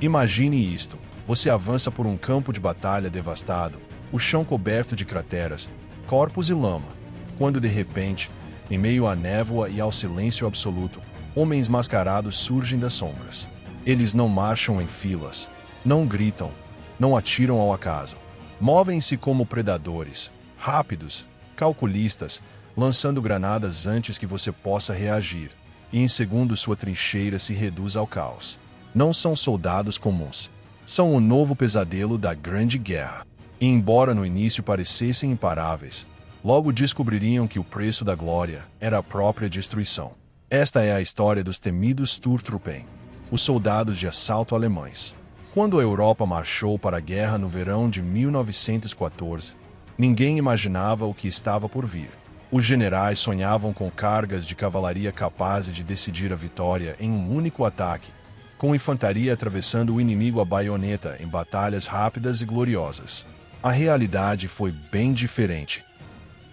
Imagine isto: você avança por um campo de batalha devastado, o chão coberto de crateras, corpos e lama, quando de repente, em meio à névoa e ao silêncio absoluto, homens mascarados surgem das sombras. Eles não marcham em filas, não gritam, não atiram ao acaso. Movem-se como predadores, rápidos, calculistas, lançando granadas antes que você possa reagir, e em segundos sua trincheira se reduz ao caos. Não são soldados comuns. São o novo pesadelo da Grande Guerra. E embora no início parecessem imparáveis, logo descobririam que o preço da glória era a própria destruição. Esta é a história dos temidos Sturmtruppen, os soldados de assalto alemães. Quando a Europa marchou para a guerra no verão de 1914, ninguém imaginava o que estava por vir. Os generais sonhavam com cargas de cavalaria capazes de decidir a vitória em um único ataque, com infantaria atravessando o inimigo à baioneta em batalhas rápidas e gloriosas. A realidade foi bem diferente.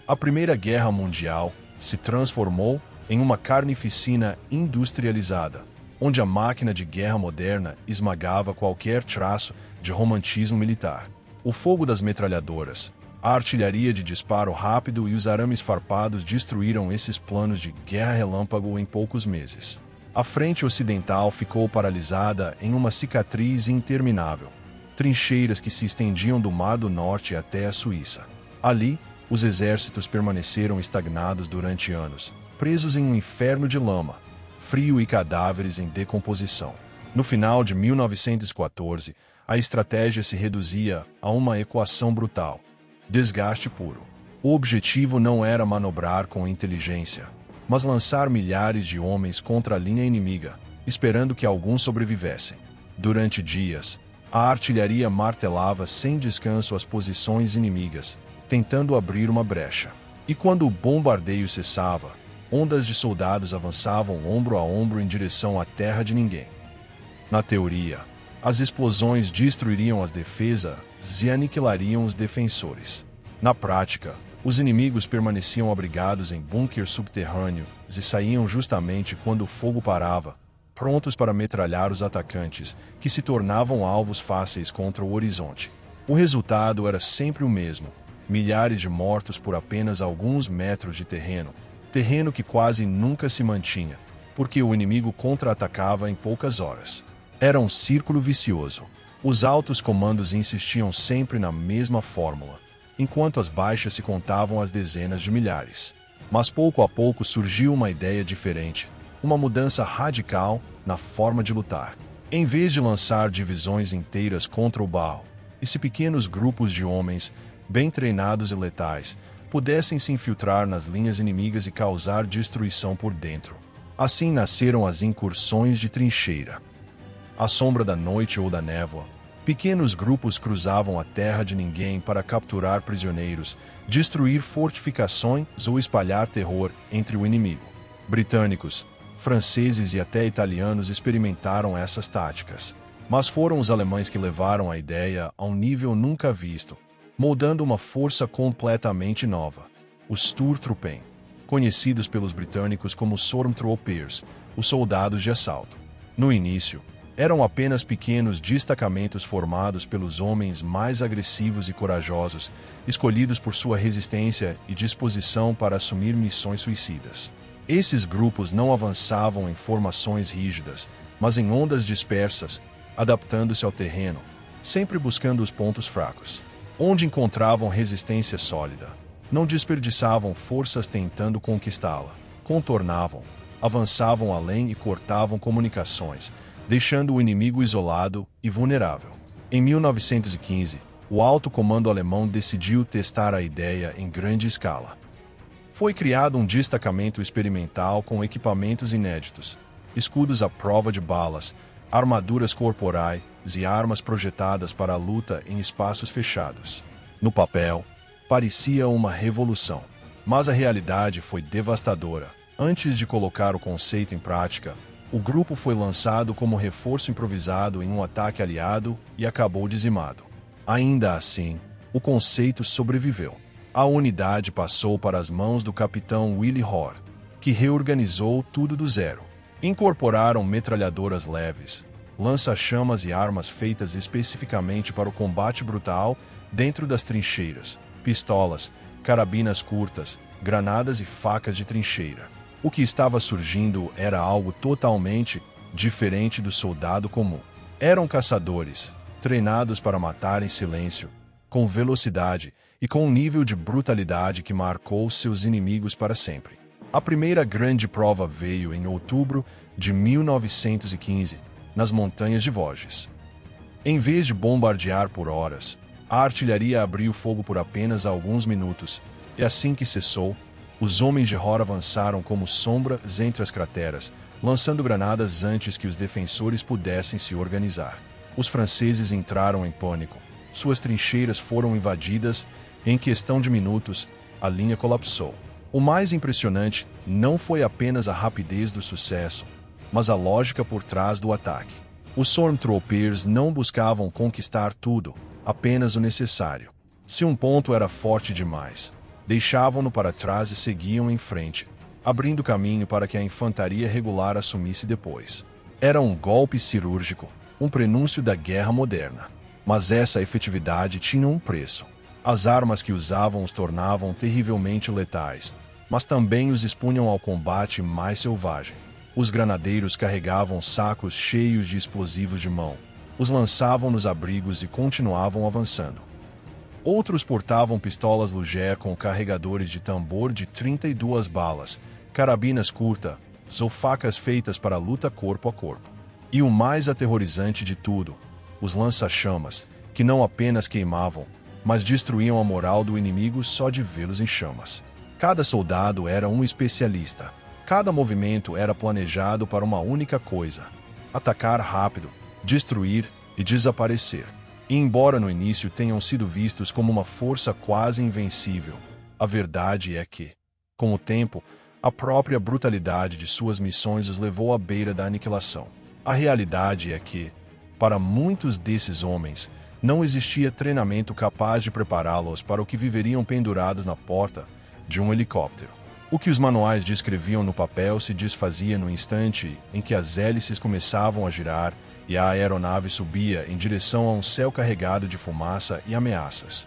A Primeira Guerra Mundial se transformou em uma carnificina industrializada, onde a máquina de guerra moderna esmagava qualquer traço de romantismo militar. O fogo das metralhadoras, a artilharia de disparo rápido e os arames farpados destruíram esses planos de guerra relâmpago em poucos meses. A frente ocidental ficou paralisada em uma cicatriz interminável, trincheiras que se estendiam do Mar do Norte até a Suíça. Ali, os exércitos permaneceram estagnados durante anos, presos em um inferno de lama, frio e cadáveres em decomposição. No final de 1914, a estratégia se reduzia a uma equação brutal: desgaste puro. O objetivo não era manobrar com inteligência, mas lançar milhares de homens contra a linha inimiga, esperando que alguns sobrevivessem. Durante dias, a artilharia martelava sem descanso as posições inimigas, tentando abrir uma brecha. E quando o bombardeio cessava, ondas de soldados avançavam ombro a ombro em direção à terra de ninguém. Na teoria, as explosões destruiriam as defesas e aniquilariam os defensores. Na prática, os inimigos permaneciam abrigados em bunkers subterrâneos e saíam justamente quando o fogo parava, prontos para metralhar os atacantes, que se tornavam alvos fáceis contra o horizonte. O resultado era sempre o mesmo: milhares de mortos por apenas alguns metros de terreno que quase nunca se mantinha, porque o inimigo contra-atacava em poucas horas. Era um círculo vicioso. Os altos comandos insistiam sempre na mesma fórmula, enquanto as baixas se contavam às dezenas de milhares. Mas pouco a pouco surgiu uma ideia diferente, uma mudança radical na forma de lutar. Em vez de lançar divisões inteiras contra o barro, e se pequenos grupos de homens, bem treinados e letais, pudessem se infiltrar nas linhas inimigas e causar destruição por dentro. Assim nasceram as incursões de trincheira. À sombra da noite ou da névoa, pequenos grupos cruzavam a terra de ninguém para capturar prisioneiros, destruir fortificações ou espalhar terror entre o inimigo. Britânicos, franceses e até italianos experimentaram essas táticas. Mas foram os alemães que levaram a ideia a um nível nunca visto, moldando uma força completamente nova: os Sturmtruppen, conhecidos pelos britânicos como Stormtroopers, os soldados de assalto. No início, eram apenas pequenos destacamentos formados pelos homens mais agressivos e corajosos, escolhidos por sua resistência e disposição para assumir missões suicidas. Esses grupos não avançavam em formações rígidas, mas em ondas dispersas, adaptando-se ao terreno, sempre buscando os pontos fracos. Onde encontravam resistência sólida, não desperdiçavam forças tentando conquistá-la, contornavam, avançavam além e cortavam comunicações, deixando o inimigo isolado e vulnerável. Em 1915, o alto comando alemão decidiu testar a ideia em grande escala. Foi criado um destacamento experimental com equipamentos inéditos, escudos à prova de balas, armaduras corporais e armas projetadas para a luta em espaços fechados. No papel, parecia uma revolução, mas a realidade foi devastadora. Antes de colocar o conceito em prática, o grupo foi lançado como reforço improvisado em um ataque aliado e acabou dizimado. Ainda assim, o conceito sobreviveu. A unidade passou para as mãos do capitão Willy Hoare, que reorganizou tudo do zero. Incorporaram metralhadoras leves, lança-chamas e armas feitas especificamente para o combate brutal dentro das trincheiras, pistolas, carabinas curtas, granadas e facas de trincheira. O que estava surgindo era algo totalmente diferente do soldado comum. Eram caçadores, treinados para matar em silêncio, com velocidade e com um nível de brutalidade que marcou seus inimigos para sempre. A primeira grande prova veio em outubro de 1915, nas montanhas de Vosges. Em vez de bombardear por horas, a artilharia abriu fogo por apenas alguns minutos, e assim que cessou, os homens de Ruhr avançaram como sombras entre as crateras, lançando granadas antes que os defensores pudessem se organizar. Os franceses entraram em pânico. Suas trincheiras foram invadidas e, em questão de minutos, a linha colapsou. O mais impressionante não foi apenas a rapidez do sucesso, mas a lógica por trás do ataque. Os Stormtroopers não buscavam conquistar tudo, apenas o necessário. Se um ponto era forte demais, deixavam-no para trás e seguiam em frente, abrindo caminho para que a infantaria regular assumisse depois. Era um golpe cirúrgico, um prenúncio da guerra moderna. Mas essa efetividade tinha um preço. As armas que usavam os tornavam terrivelmente letais, mas também os expunham ao combate mais selvagem. Os granadeiros carregavam sacos cheios de explosivos de mão, os lançavam nos abrigos e continuavam avançando. Outros portavam pistolas Luger com carregadores de tambor de 32 balas, carabinas curtas ou facas feitas para a luta corpo a corpo. E o mais aterrorizante de tudo, os lança-chamas, que não apenas queimavam, mas destruíam a moral do inimigo só de vê-los em chamas. Cada soldado era um especialista. Cada movimento era planejado para uma única coisa: atacar rápido, destruir e desaparecer. E embora no início tenham sido vistos como uma força quase invencível, a verdade é que, com o tempo, a própria brutalidade de suas missões os levou à beira da aniquilação. A realidade é que, para muitos desses homens, não existia treinamento capaz de prepará-los para o que viveriam pendurados na porta de um helicóptero. O que os manuais descreviam no papel se desfazia no instante em que as hélices começavam a girar e a aeronave subia em direção a um céu carregado de fumaça e ameaças.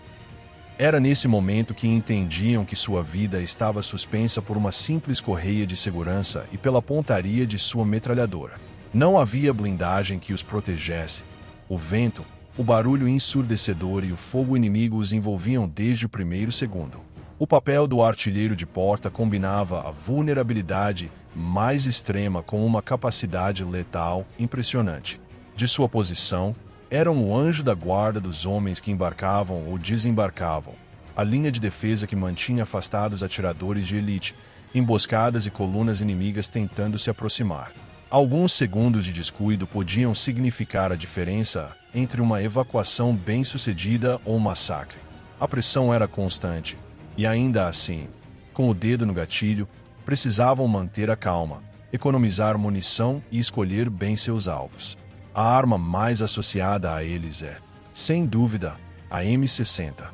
Era nesse momento que entendiam que sua vida estava suspensa por uma simples correia de segurança e pela pontaria de sua metralhadora. Não havia blindagem que os protegesse. O vento, o barulho ensurdecedor e o fogo inimigo os envolviam desde o primeiro segundo. O papel do artilheiro de porta combinava a vulnerabilidade mais extrema com uma capacidade letal impressionante. De sua posição, era um anjo da guarda dos homens que embarcavam ou desembarcavam, a linha de defesa que mantinha afastados atiradores de elite, emboscadas e colunas inimigas tentando se aproximar. Alguns segundos de descuido podiam significar a diferença entre uma evacuação bem-sucedida ou um massacre. A pressão era constante, e ainda assim, com o dedo no gatilho, precisavam manter a calma, economizar munição e escolher bem seus alvos. A arma mais associada a eles é, sem dúvida, a M60.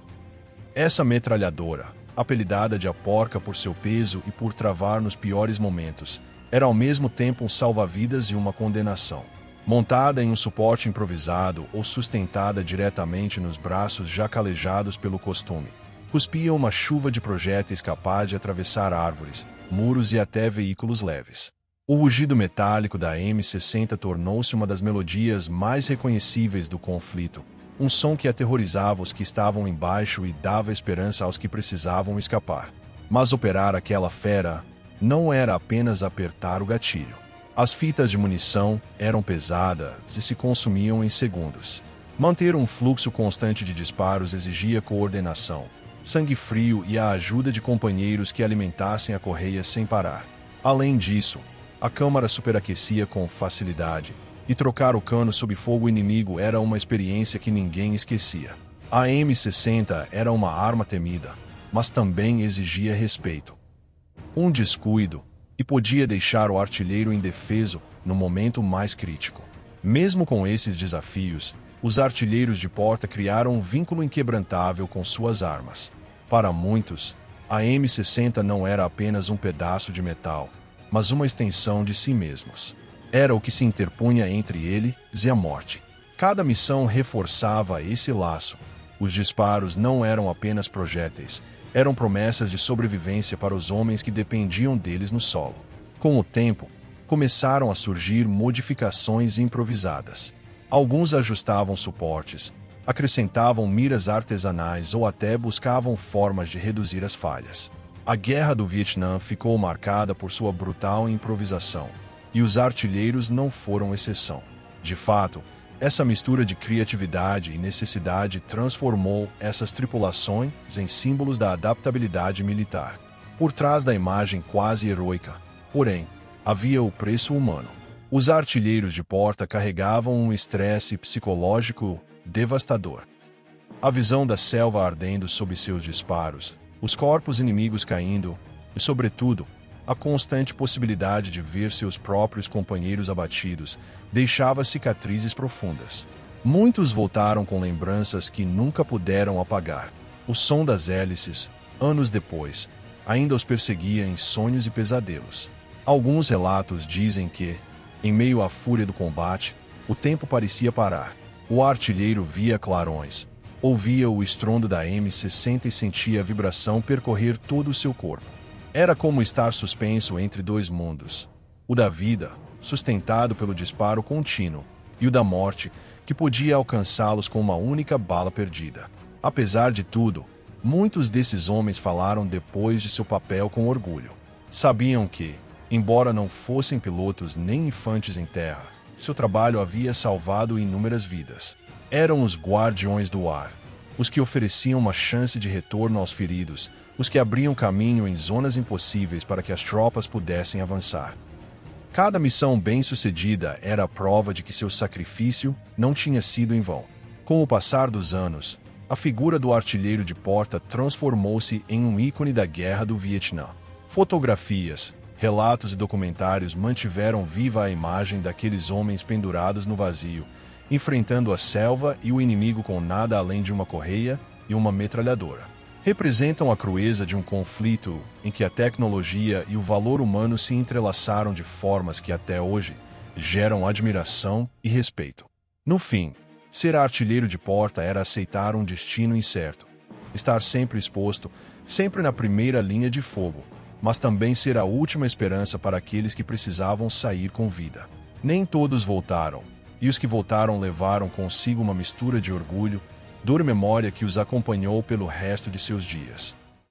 Essa metralhadora, apelidada de a porca por seu peso e por travar nos piores momentos, era ao mesmo tempo um salva-vidas e uma condenação. Montada em um suporte improvisado ou sustentada diretamente nos braços já calejados pelo costume, cuspia uma chuva de projéteis capaz de atravessar árvores, muros e até veículos leves. O rugido metálico da M60 tornou-se uma das melodias mais reconhecíveis do conflito, um som que aterrorizava os que estavam embaixo e dava esperança aos que precisavam escapar. Mas operar aquela fera não era apenas apertar o gatilho. As fitas de munição eram pesadas e se consumiam em segundos. Manter um fluxo constante de disparos exigia coordenação, sangue frio e a ajuda de companheiros que alimentassem a correia sem parar. Além disso, a câmara superaquecia com facilidade, e trocar o cano sob fogo inimigo era uma experiência que ninguém esquecia. A M60 era uma arma temida, mas também exigia respeito. Um descuido, e podia deixar o artilheiro indefeso no momento mais crítico. Mesmo com esses desafios, os artilheiros de porta criaram um vínculo inquebrantável com suas armas. Para muitos, a M60 não era apenas um pedaço de metal, mas uma extensão de si mesmos. era o que se interpunha entre eles e a morte. Cada missão reforçava esse laço. Os disparos não eram apenas projéteis, eram promessas de sobrevivência para os homens que dependiam deles no solo. Com o tempo, começaram a surgir modificações improvisadas. Alguns ajustavam suportes, acrescentavam miras artesanais ou até buscavam formas de reduzir as falhas. A Guerra do Vietnã ficou marcada por sua brutal improvisação, e os artilheiros não foram exceção. De fato, essa mistura de criatividade e necessidade transformou essas tripulações em símbolos da adaptabilidade militar. Por trás da imagem quase heroica, porém, havia o preço humano. Os artilheiros de porta carregavam um estresse psicológico devastador. A visão da selva ardendo sob seus disparos, os corpos inimigos caindo e, sobretudo, a constante possibilidade de ver seus próprios companheiros abatidos deixava cicatrizes profundas. Muitos voltaram com lembranças que nunca puderam apagar. O som das hélices, anos depois, ainda os perseguia em sonhos e pesadelos. Alguns relatos dizem que, em meio à fúria do combate, o tempo parecia parar. O artilheiro via clarões, ouvia o estrondo da M60 e sentia a vibração percorrer todo o seu corpo. Era como estar suspenso entre dois mundos: o da vida, sustentado pelo disparo contínuo, e o da morte, que podia alcançá-los com uma única bala perdida. Apesar de tudo, muitos desses homens falaram depois de seu papel com orgulho. Sabiam que, embora não fossem pilotos nem infantes em terra, seu trabalho havia salvado inúmeras vidas. Eram os guardiões do ar, os que ofereciam uma chance de retorno aos feridos, os que abriam caminho em zonas impossíveis para que as tropas pudessem avançar. Cada missão bem-sucedida era a prova de que seu sacrifício não tinha sido em vão. Com o passar dos anos, a figura do artilheiro de porta transformou-se em um ícone da Guerra do Vietnã. Fotografias, relatos e documentários mantiveram viva a imagem daqueles homens pendurados no vazio, enfrentando a selva e o inimigo com nada além de uma correia e uma metralhadora. Representam a crueza de um conflito em que a tecnologia e o valor humano se entrelaçaram de formas que até hoje geram admiração e respeito. No fim, ser artilheiro de porta era aceitar um destino incerto, estar sempre exposto, sempre na primeira linha de fogo, mas também ser a última esperança para aqueles que precisavam sair com vida. Nem todos voltaram, e os que voltaram levaram consigo uma mistura de orgulho, dor e memória que os acompanhou pelo resto de seus dias.